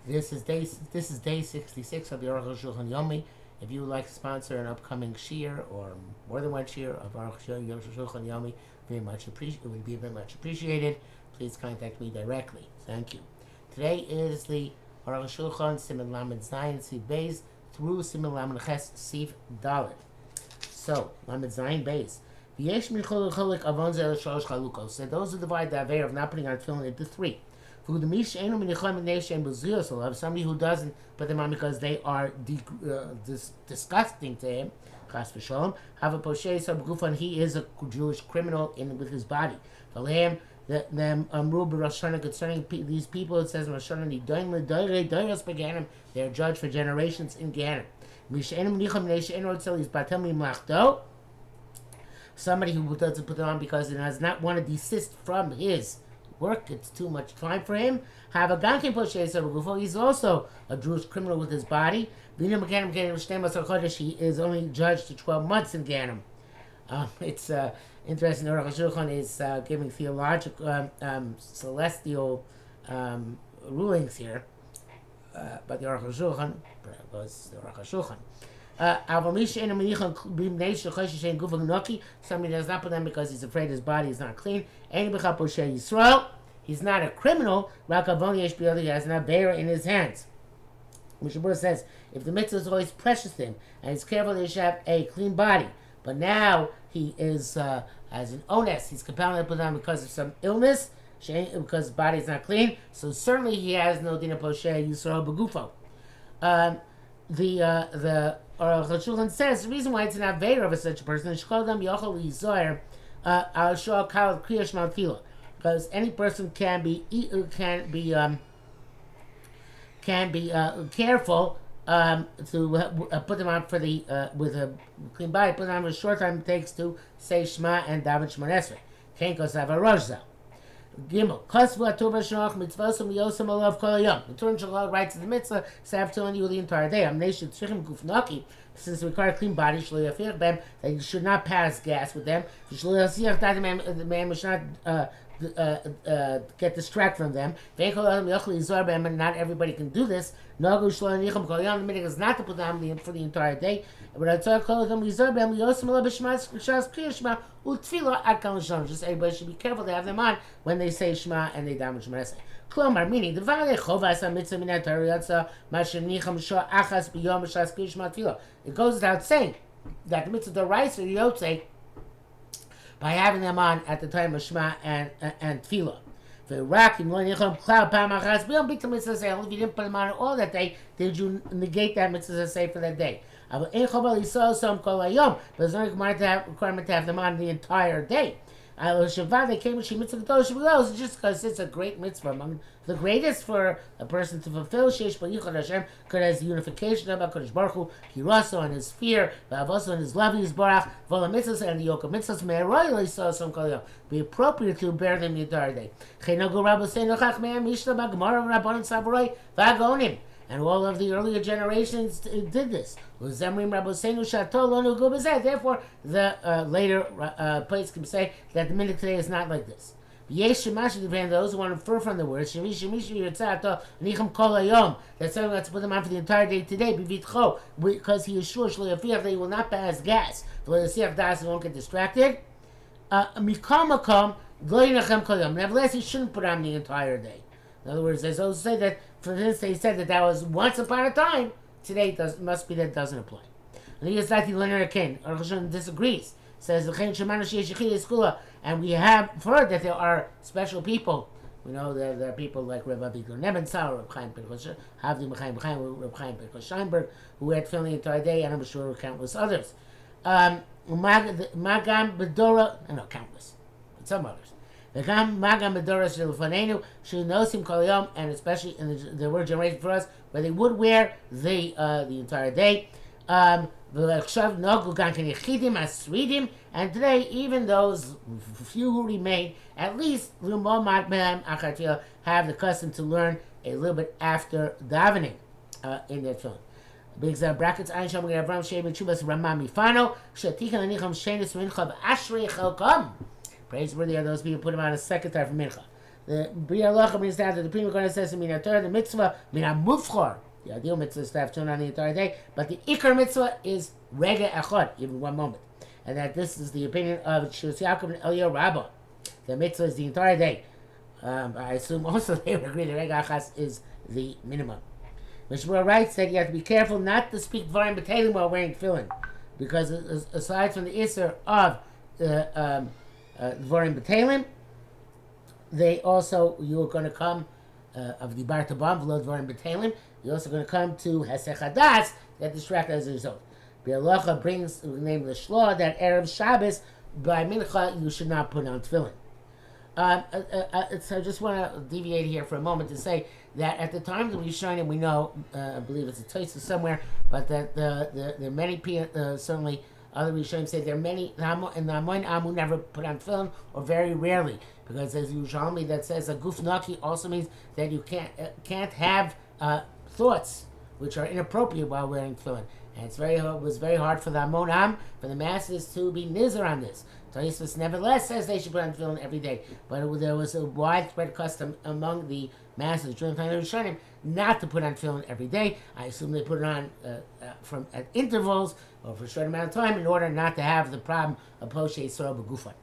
This is day 66 of the Arukh HaShulchan Yomi. If you would like to sponsor an upcoming shir or more than one shir of Arukh HaShulchan Yomi, it would be very much appreciated. Please contact me directly. Thank you. Today is the Arukh HaShulchan Siman Lamed Zayin Sif Beis through Siman Lamed Ches Sif Dalet. So Lamed Zayin Beis. So those who divide the aver of not putting on tefillin into three. Somebody who doesn't put them on because they are disgusting to him, chas v'sholom, have a poshay and he is a Jewish criminal with his body. Concerning these people, it says they are judged for generations in Gehenna. Somebody who doesn't put them on because he does not want to desist from his work, it's too much time for him. He's also a Jewish criminal with his body. He is only judged to 12 months in Ganem. It's interesting. Arukh HaShulchan is giving theological, celestial rulings here, but the Arukh HaShulchan was the Arukh HaShulchan. Somebody does not put them because he's afraid his body is not clean. He's not a criminal. He has an avera in his hands. Mishabur says, if the mitzvah is always precious to him and he's careful that he should have a clean body, but now he is as an onus, he's compelled to put on because of some illness, because his body is not clean. So certainly he has no dina poshe yisrael begufo. The Arukh HaShulchan says the reason why it's an avera of such a person is because any person can be careful to put them on for the with a clean body. Put them on for a short time it takes to say Shema and daven Shemon Esrei. Can't go have a rosh. Gimel. Kosvu atuv shnoch mitzvosum yosem alav kol hayom. The Torah Shalom writes in the mitzvah, say have to you the entire day. Amnei tzrichim gufnaki. Since they require a clean body, shlo yafir bem, that you should not pass gas with them. Shlo yasiach that the man should not get distracted from them. And not everybody can do this. The minhag is not to put them for the entire day. Just everybody should be careful to have them on when they say Shema and they daven Shema Esrei. Klomar, meaning it goes without saying that the mitzvah d'oraisa yotze by having them on at the time of Shema and Tefillah. If you didn't put them on all that day, did you negate that mitzvah say for that day? But there's no requirement to have them on the entire day. Just because it's a great mitzvah, among the greatest for a person to fulfill, could has the unification of HaKadosh Baruch Hu, Hiraso and his fear, also and his love, his barach, Vola mitzvahs and the yoke of mitzvahs, be appropriate to bear them the entire day. And all of the earlier generations did this. Therefore, the later places can say that the minute today is not like this. Those who want to infer from the words that someone has to put them on for the entire day today, because he is sure that he will not pass gas. He won't get distracted. Nevertheless, he shouldn't put on the entire day. In other words, there's those who say that, for this, they said that was once upon a time. Today, must be that it doesn't apply. And he is like the learner Ken. Arukh HaShulchan disagrees. Says, and we have heard that there are special people. We know that there are people like Reb Avigdor Nebenzauer, Reb Chaim Pinchas Steinberg, who had filmed the entire day, and I'm sure countless others. Magam Bedora, countless, but some others. And especially there were generations for us where they would wear the entire day. And today, even those few who remain, at least have the custom to learn a little bit after davening in their tefillin. Big brackets. Ein Shem Avram Shem Chubas Ramam Mifano Shatikan Anicham Shenis Mincha Ashrei Chelkam. Praiseworthy are those people who put him on a second time for mincha. The Bria Locha brings down that the Prima Gordon says in Mina Torah, the mitzvah, Mina Mufchor. The ideal mitzvah is to have tune on the entire day, but the Ikar mitzvah is Rega Echad, even one moment. And that this is the opinion of Shus Yaakov and Eliyah Rabbah. The mitzvah is the entire day. I assume also they would agree that Rega Achas is the minimum. Mishmur writes that you have to be careful not to speak Dvarim B'Teilim while wearing tefillin, because aside from the Isser of Dvarim B'Teilim, they also, you're going to come of the Bar Tabam, V'lo Dvarim B'Teilim, you're also going to come to Hesech Hadas, get distracted as a result. Bi'alacha brings the name of the Shlah that Erev Shabbos, by Mincha, you should not put on tefillin. So I just want to deviate here for a moment to say that at the time that we shine and we know, I believe it's a taste somewhere, but that there are many people, certainly other Rishonim say there are many in the Amoin Am who never put on tefillin, or very rarely, because there's usually that says a guf naki also means that you can't have thoughts which are inappropriate while wearing tefillin. And it was very hard for the Amon Am, for the masses, to be nizar on this. Tosfos nevertheless says they should put on tefillin every day, but there was a widespread custom among the masses during the time of Rishonim not to put on tefillin every day. I assume they put it on from at intervals or for a short amount of time in order not to have the problem of poshe yisrael b'gufan.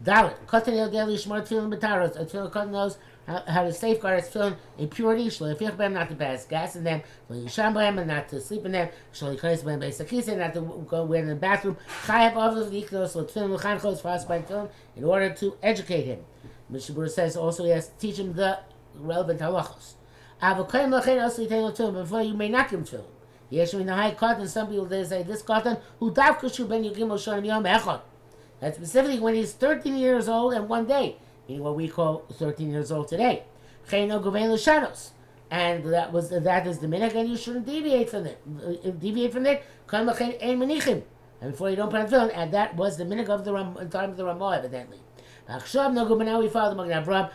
Dalit, Katan Yodeli Shmar Tefillin B'Taros. A tefillin Katan knows how to safeguard its tefillin in purity. Shlo Yafich B'hem, not to pass gas in them. Shlo Yisham B'hem, and not to sleep in them. Shlo Yikais B'hem B'Sakisa, not to go wear in the bathroom. Chayav Avos Yiknos Lo Tefillin L'Chanchos for us by tefillin in order to educate him. Mishabur says also he has to teach him the relevant halachos. Avokayim L'Chein also Yitain Lo Tefillin, before you may not give him tefillin. Yeshua in the high cotton, some people they say this cotton who davkashu ben yugim Oshanim Yom Echad. That's specifically when he's 13 years old and one day, meaning what we call 13 years old today. And that is the minhag, and you shouldn't deviate from it. And before you don't put on tefillin, and that was the minhag of the time of the Ramah, evidently. Now we follow the Magen Avraham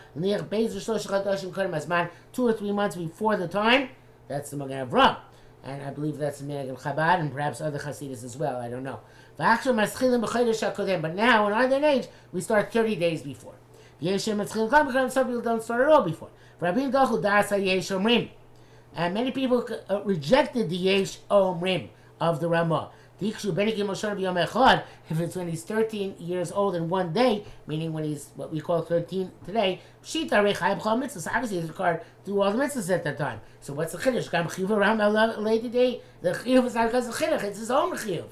2 or 3 months before the time. That's the Magen Avraham. And I believe that's the minhag of Chabad and perhaps other Hasidus as well. I don't know. But now in our day and age, we start 30 days before. Some people don't start at all before. And many people rejected the Yesh Omrim of the Ramah. If it's when he's 13 years old in one day, meaning when he's what we call 13 today, obviously it's required to do all the mitzvahs at that time. So what's the chiddush? Gam chiyuv around a later day. The chiyuv is not because of chiddush; it's his own chiyuv.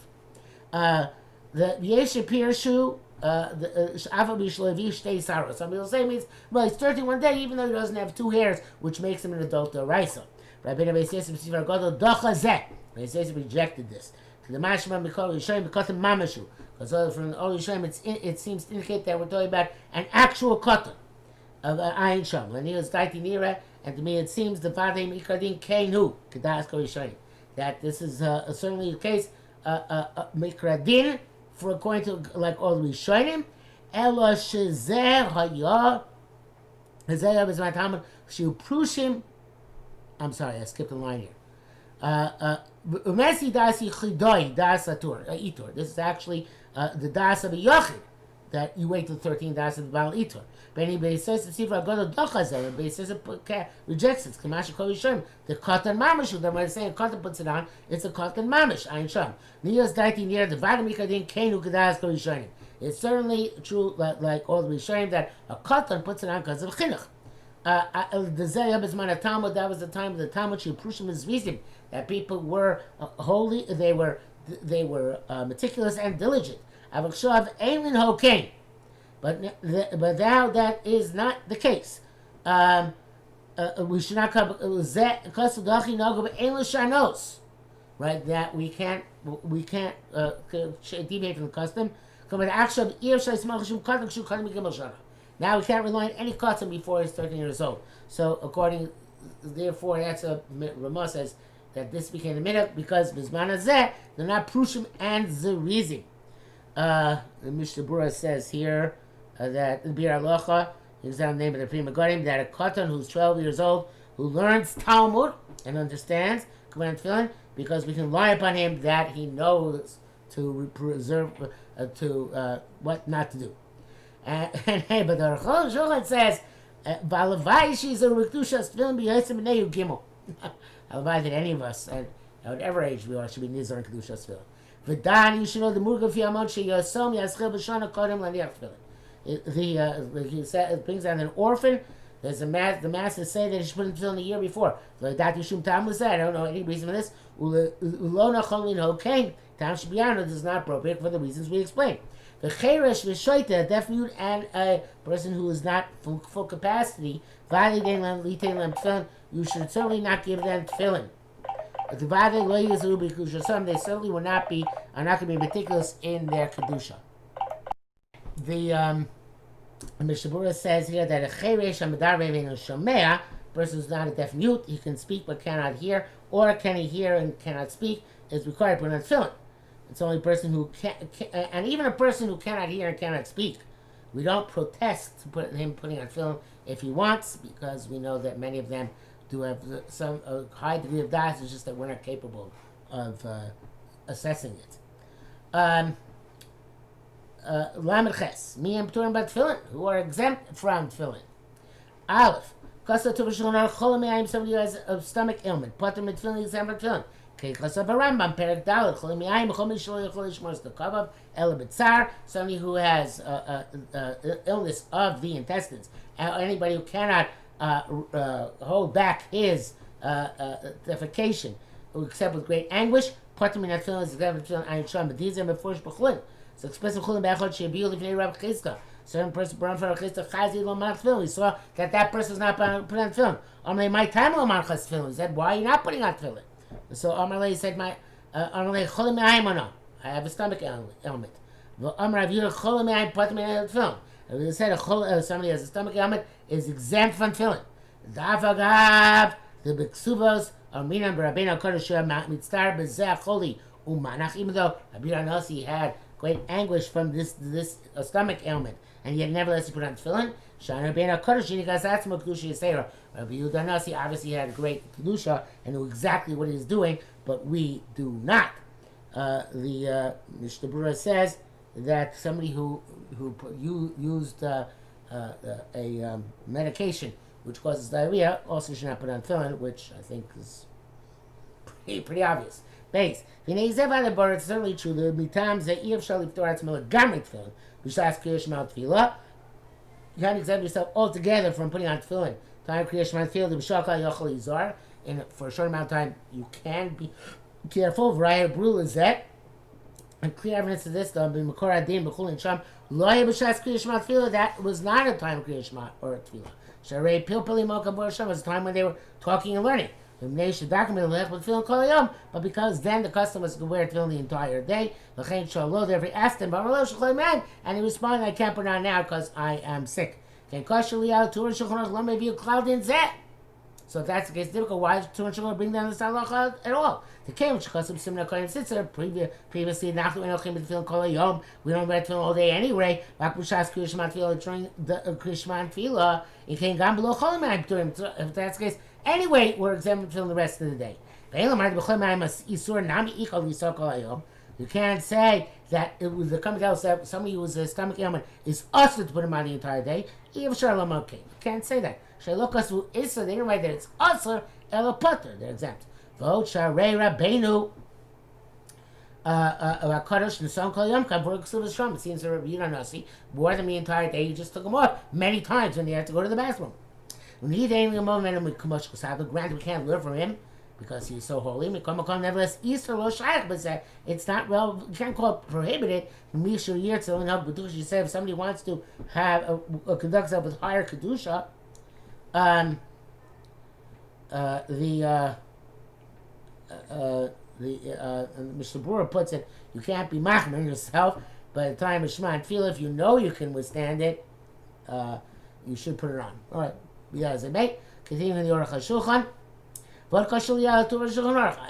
The yesh pirshu afa bishlevi shtei saros. Some people say it means well he's 13 one day even though he doesn't have 2 hairs, which makes him an adult d'oraisa. Rabbi Beis Yosef Sivar Gadol docha zeh. Beis Yosef rejected this. The mashma mikol yishayim b'katan mamashu, because from all yishayim it seems to indicate that we're talking about an actual katan of ayin sham. And he was daitinira, and to me it seems the vadim ikadin keinu kedas kol yishayim, that this is certainly the case mikradin for according to like all the yishayim. Elo shezer haya hazayah bezman talmud shu prushim. I'm sorry, I skipped a line here. This is actually the das of a yachid that you wait till 13 das of the Baal Itor. But anybody says the Sifra Agadol Dochazel, and says it rejects it. Kamash Kol Yishayim, the Katan Mamish. Then when I say a Katan puts it on, it's a Katan Mamish. Ayin Sham. Niyos Daiti near the Vadam Ikadin Kenu Kedas Kol Yishayim. It's certainly true, like all the Yishayim, that a Katan puts it on because of Chinuch. The Zayab is man Talmud. That was the time of the Talmud. She Prushim is reason that people were holy. They were meticulous and diligent. Avakshav Aimlin Hokain, but now that is not the case. We should not come shanos, right? That we can't deviate from the custom. Now we can't rely on any custom before he's 13 years old. So therefore, that's a Ramah says that this became the minhag because Bizman Hazeh they're not prushim and zerizim. The Mishnah Berurah says here that the Bir Alocha is the name of the Prima Godim, that a katan who's 12 years old who learns Talmud and understands command tefillin, because we can rely upon him that he knows to preserve what not to do. But the Arukh HaShulchan says Valavai she's a Rikdushas film B'Yosem B'Neyu Gimel. Halavai that any of us, at whatever age we are, should be Nizar and Kedushas film. V'dan, you should know the Murga Fiyamon Sheyosom Yaschil B'Shana Kodem Laniach film. It brings down an orphan. There's the masters say that he should put in film the year before. Like that Yishum Tam was that. I don't know any reason for this. Ulona Cholin Hokain. Tam Shibiano is not appropriate for the reasons we explained. The Cheresh Vishoita, a deaf mute and a person who is not full capacity, you should certainly not give them tefillin. They certainly will not be, are not going to be meticulous in their kedusha. The Mishabura says here that a cheresh amadar ve'eino shomea, person who's not a deaf mute, he can speak but cannot hear, or can he hear and cannot speak, is required to put on tefillin. It's only a person who can, and even a person who cannot hear and cannot speak, we don't protest him putting on tefillin if he wants, because we know that many of them do have some high degree of das. It's just that we're not capable of assessing it. Lamed Ches, me and Pturim about tefillin, who are exempt from tefillin. Aleph, Kasa Tuvashon Cholamayim, somebody who has a stomach ailment, Pater mit tefillin, exempt from tefillin. Rambam, Perek Dalet, Cholamayim, Chomi Shlo Yechol Yishmos the Kavav, Ela B'Tzar, somebody who has illness of the intestines, anybody who cannot hold back his defecation, except with great anguish, Pater min tefillin is exempt from tefillin, Ayin Sham, but these are Mefurish B'Chulin. So expressive Chulin B'Echad Shebiyu Lifnei Rabbi Chizka. Certain person brought for Chizka Chazi Lo Man Tefillin. We saw that person is not putting on tefillin. Amalei my time Lo Man Chaz Tefillin. He said, why are you not putting on tefillin? So Amalei said, Amalei Cholim Me'ayim I have a stomach ailment. Amar Rav Yehuda Cholim Me'ayim Pater Min Tefillin. He said somebody has a stomach ailment is exempt from tefillin. Dafagav the B'Ksuvos Aminam B'Rabbeinu Kodesh Mitztar B'Zeh Choli Umanach. Even though Rabbi Yosi had great anguish from this stomach ailment, and yet nevertheless he put on tefillin. Shana Rabbeinu Kodesh Yinigasatzma Kedusha Yisera. Rabbi Yehuda Nasi obviously had great kedusha and knew exactly what he was doing, but we do not. The Mishnah Berurah says that somebody who used a medication which causes diarrhea also should not put on tefillin, which I think is pretty obvious. Base. It's certainly true that the times that you can't exempt yourself altogether from putting on tefillin. Time Kriyash Shema Tefillah, and for a short amount of time you can be careful. Variety Brul is that. And clear evidence of this, that was not a time of Kriyash Shema or Tefillah. Sharei Pilpili Mocha Borasham was a time when they were talking and learning. But because then the custom was to wear tefillin the entire day, therefore he asked him, and he responded, I can't put it on now because I am sick. So if that's the case, difficult. Why is Turan Shulchan bring down this halacha at all? The came which custom similar Kohen Sitzer previously we don't wear tefillin all day anyway. During the Krishma Tefillah, it came down below Cholim. If that's the case, anyway, we're exempt from the rest of the day. You can't say that it was the coming out that somebody who was a stomach ailment is usher to put him on the entire day. You can't say that. They didn't write that it's usher, ela putter. They're exempt. Vote Sharei Rabbeinu Kadosh Nisan Kol Yom Kavur Ksuvas Shom. It seems that Rabbi Yehuda Nasi wore them the entire day. He just took them off many times when he had to go to the bathroom. When he didn't moment with Kamosh Kusab, granted we can't learn from him because he's so holy. Nevertheless, Easter lo shaykh, but it's not well. You can't call it prohibited. Mishu Yirtzel and help Kedusha. You say if somebody wants to have conduct himself with higher kedusha, Mr. Brewer puts it, you can't be machmer yourself. By the time of Shema and Tefillah, if you know you can withstand it, you should put it on. All right, as it may. Continuing the Arukh HaShulchan.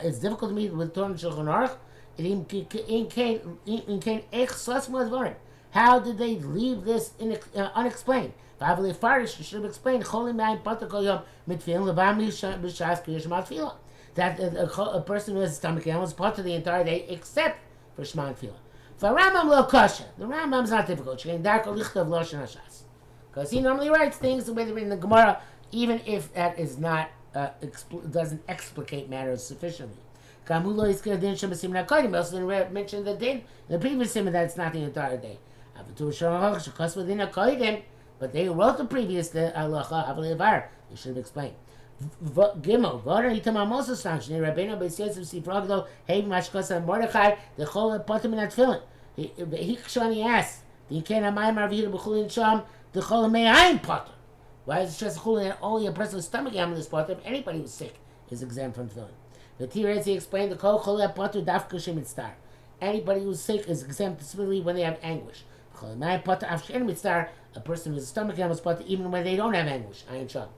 It's difficult to meet with Torah and Shulchan Aruch. How did they leave this unexplained? Should have explained that a person who has a stomach ailment is part of the entire day except for Shema and Tefillah. For Rambam lo kasha, the Rambam's not difficult. because he normally writes things the way they're in the Gemara, even if that is not doesn't explicate matters sufficiently. Kamulo is good. Din Shema Siman HaKodim. We also didn't mention the din in the previous Siman that it's not the entire day. But they wrote the previous halacha Avalevar. They should have explained. Gimel. V'odar Itamar Moses Stam. Shnei Rabbeinu Beis Yosef Sifragdo Heim Mashkos Mordechai the Chol Potem in Tefillin. He asked, "The Ken Hamayim Arviyud B'Chulin Sham the Chol Me'ayim Potem." Why is it just Chulin? Only a person with stomach ailment is Potem. Anybody who's sick is exempt from Tefillin. The Tirez, he explained the Kol Chol Potem Dafka Shemit Star. Anybody who's sick is exempt specifically when they have anguish. Chol Me'ayim Potem Afshen Mitzar. A person with a stomach ailment is Potem even when they don't have anguish. Ayin Sham.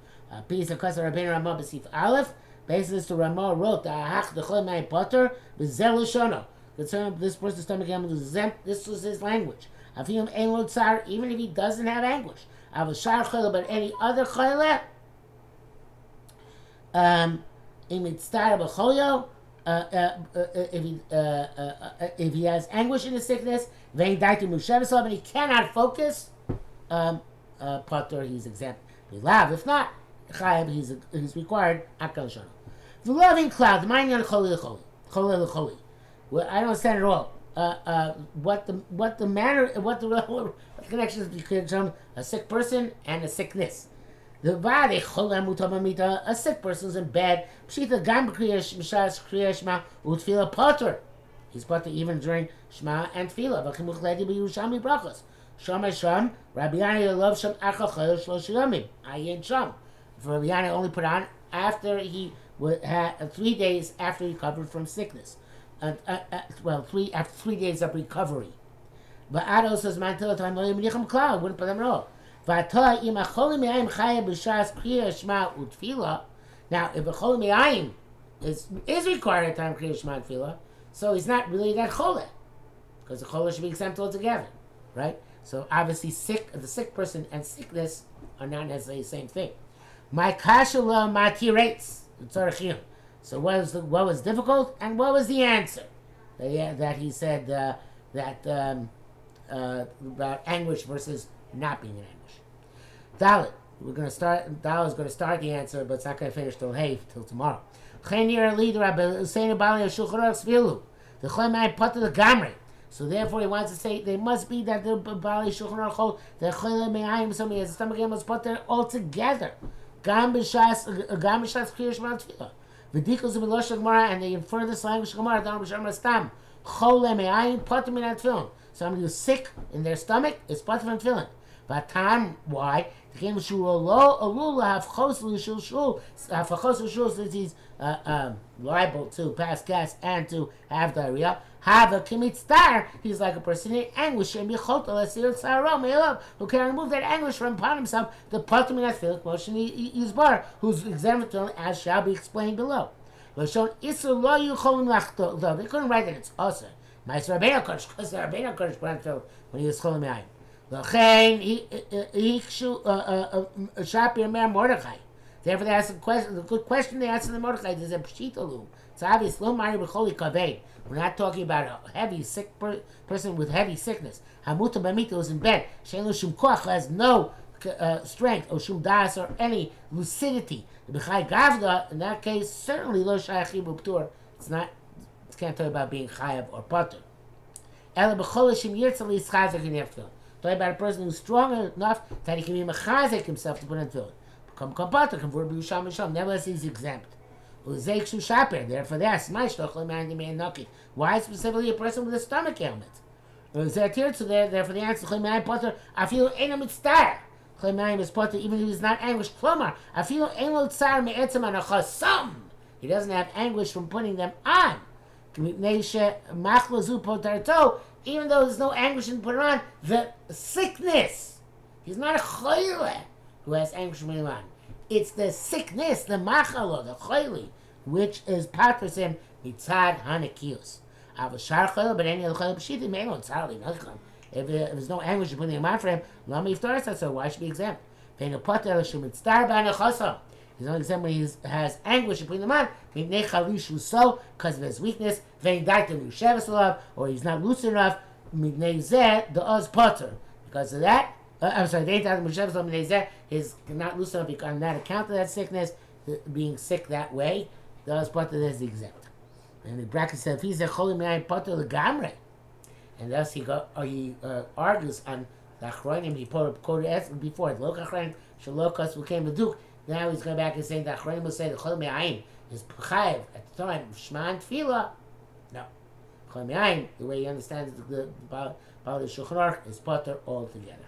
Piece of Kasar Rabbeinu Ramah B'Sif Aleph. Basically, the Ramah wrote the Ahach the Chol Me'ayim Potem B'Zel L'Shono. Concerning this person's stomach ailment is exempt. This was his language. Afim Ein Lo Tzar, even if he doesn't have anguish. Avashar Chayla, but any other Chayla, if he has anguish in his sickness, and he cannot focus, Potter, he's exempt. If not, Chayav, he's required. The loving cloud, the mind on Choli. Well, I don't understand at all. What the connection is between a sick person and a sickness. A sick person's in bed. He's Potter even during Shema and Tefillah. Rabbi Yanai loves Sham Achachayel Shlosh Yomim. Ayin Sham. For Rabbi Yanai only put on after he had 3 days after he recovered from sickness. After 3 days of recovery. But Ado says, "Man, tell time cloud wouldn't put them at all." Now, if a chol me'ayim is required at time Kriya Shema and Tefillah, so he's not really that chole, because the chole should be exempt altogether, right? So obviously, the sick person and sickness are not necessarily the same thing. My kashala matirates. So what was difficult, and what was the answer? That he said about anguish versus not being in anguish. Dalit, Dalit is going to start the answer, but it's not going to finish till tomorrow. So therefore, he wants to say they must be that the Bali Shulchan Aruch the Chole Me'ayim somebody has a stomach ailment was put there all together. Gam b'shas Kriya Shema Tefillah. V'dikos b'losh Gemara, and they infer this language Gemara down b'shem Stam. Chole Me'ayim Potem min Tefillin. Somebody who's sick in their stomach is Potem min Tefillin. But time why? Since he's liable to pass gas and to have diarrhea. Have a commit star. He's like a person in anguish and who can remove that anguish from upon himself. The Potem min Tefillin motion Yisbar, who's examined as shall be explained below. They couldn't write that it's also. Because the Rabbeinu Kodesh put on Tefillin when he was Chol Me'ayim. Therefore, they asked the good question they asked in the Mordechai. There's a pshitalu. It's obvious. We're not talking about a heavy sick person with heavy sickness. Hamuta b'mita was in bed. Shein shum koach, has no strength or shum das or any lucidity. B'chai gavda, in that case, certainly lo shayachi b'ptur. It's not. It can't talk about being chayav or patur. Ela b'cholishim yirtzali schazek in Tefillin. Talking about a person who's strong enough that he can be mechazek himself to put in Tefillin. Become patur, convert b'yusham misham. Nevertheless, he's exempt. Therefore, that's my shloch. Why specifically a person with a stomach ailment? Therefore, the answer I feel ain't mitzvah. Is potter even if he's not anguish. I feel ain't he doesn't have anguish from putting them on. Even though there's no anguish in putting on, the sickness. He's not a choyle who has anguish from putting on. It's the sickness, the machalo, the choyle, which is patras him mitzad hanakios. Avashar choyle, but any other choyle b'shita may not tzarli nacham. If there's no anguish in putting him on for him, lama yiftar, so why should he be exempt? Ve'enu poter l'shem mitzdar b'anachosam. He's not exempt when he has anguish in putting him on. Mipnei chalishu so, because of his weakness. Ve'en daitem yusheves alav, or he's not lucid enough. Mipnei zeh the oz poter. Because of that, I'm sorry, they thought his not loosen on that account of that sickness, being sick that way, those part of this is exempt. And the bracket said, if he's a cholim yain potter legamre, and thus he argues on the achronim he quoted before the local achronim shalokas who came to duke. Now he's going back and saying the achronim will say the cholim yain is chayiv at the time of Shema and Tefillah. No, cholim yain, the way he understands the Shulchan Aruch, is potter altogether.